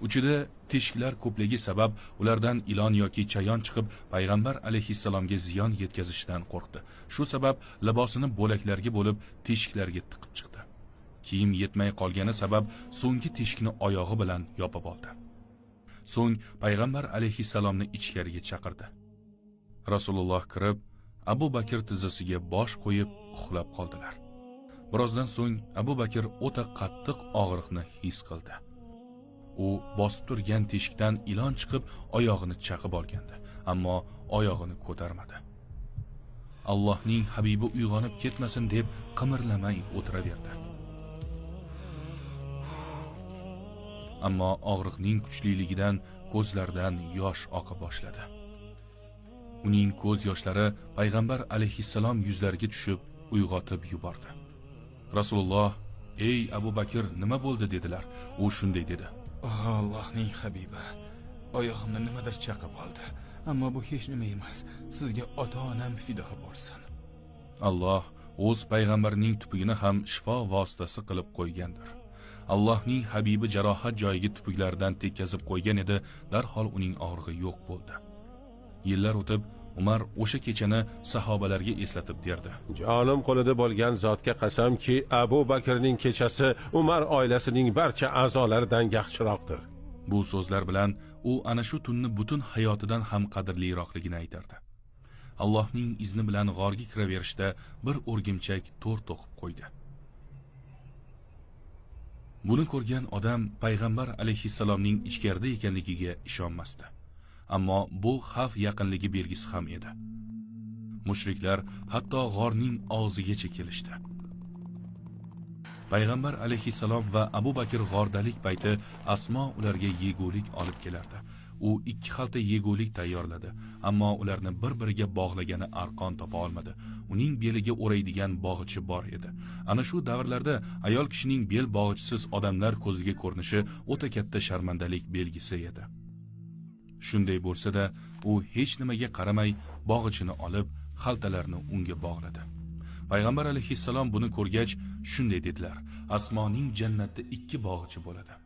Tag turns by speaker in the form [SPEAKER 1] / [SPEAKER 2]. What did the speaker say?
[SPEAKER 1] Uchida teshiklar ko'pligi sabab ulardan ilon yoki chayon chiqib payg'ambar alayhissalomga ziyon yetkazishidan qo'rqdi. Shu sabab libosini bo'laklarga bo'lib teshiklarga tiqib chiqdi. Kiyim yetmay qolgani sabab so'nggi teshikni oyog'i bilan yopib oldi. So'ng payg'ambar alayhissalomni ichkariga chaqirdi. Rasululloh kirib, Abu Bakr tizzasiga bosh qo'yib uxlab qoldilar. Birozdan so'ng Abu Bakr o'ta qattiq og'riqni his qildi. U bosib turgan teshikdan ilon chiqib oyog'ini chaqib olgandi, ammo oyog'ini ko'tarmadi. Allohning habibi uyg'onib ketmasin deb qimirlamay o'tiraverdi. Ammo og'riqning kuchliligidan ko'zlaridan yosh oqa boshladi. Uning ko'z yoshlari payg'ambar alayhissalom yuzlariga tushib uyg'otib yubordi. Rasululloh, "Ey Abu Bakr, nima bo'ldi?" dedilar. U shunday dedi:
[SPEAKER 2] Allohning habibi, oyog'imni nimadir chaqib oldi. Ammo bu hech nima emas. Sizga ota-onam fido bo'lsin.
[SPEAKER 1] Alloh o'z payg'ambarining tupugini ham shifo vositasi qilib qo'ygandir. Allohning habibi jarohat joyiga tupuklardan tekkazib qo'ygan edi, darhol uning og'rig'i yo'q bo'ldi. Yillar o'tib, Umar o'sha kechani sahobalarga eslatib derdi:
[SPEAKER 3] Jonim qo'lida bo'lgan zotga qasamki, Abu Bakrning kechasi Umar oilasining barcha a'zolaridan yaxshiroqdir.
[SPEAKER 1] Bu so'zlar bilan u ana shu tunni butun hayotidan ham qadrliroqligini aytardi. Allohning izni bilan g'orga kiraverishda bir o'rgimchak to'r to'qib qo'ydi. Buni ko'rgan odam payg'ambar alayhissalomning ichkarida ekanligiga ishonmasdi. Ammo bu xavf yaqinligi belgisi ham edi. Mushriklar hatto g'orning og'zigacha kelishdi. Payg'ambar alayhissalom va Abu Bakr g'ordalik payti Asmo ularga yegulik olib kelardi. U 2 xalta yegulik tayyorladi, ammo ularni bir-biriga bog'lagani arqon topa olmadi. Uning beliga o'raydigan bog'ichi bor edi. Ana shu davrlarda ayol kishining bel bog'ichisiz odamlar ko'ziga ko'rinishi o'ta katta sharmandalik belgisi edi. Shunday bo'lsa-da, u hech nimaga qaramay bog'ichini olib, xaltalarni unga bog'ladi. Payg'ambar alayhissalom buni ko'rgach, shunday dedilar: Asmoning jannatda 2 bog'ichi bo'ladi.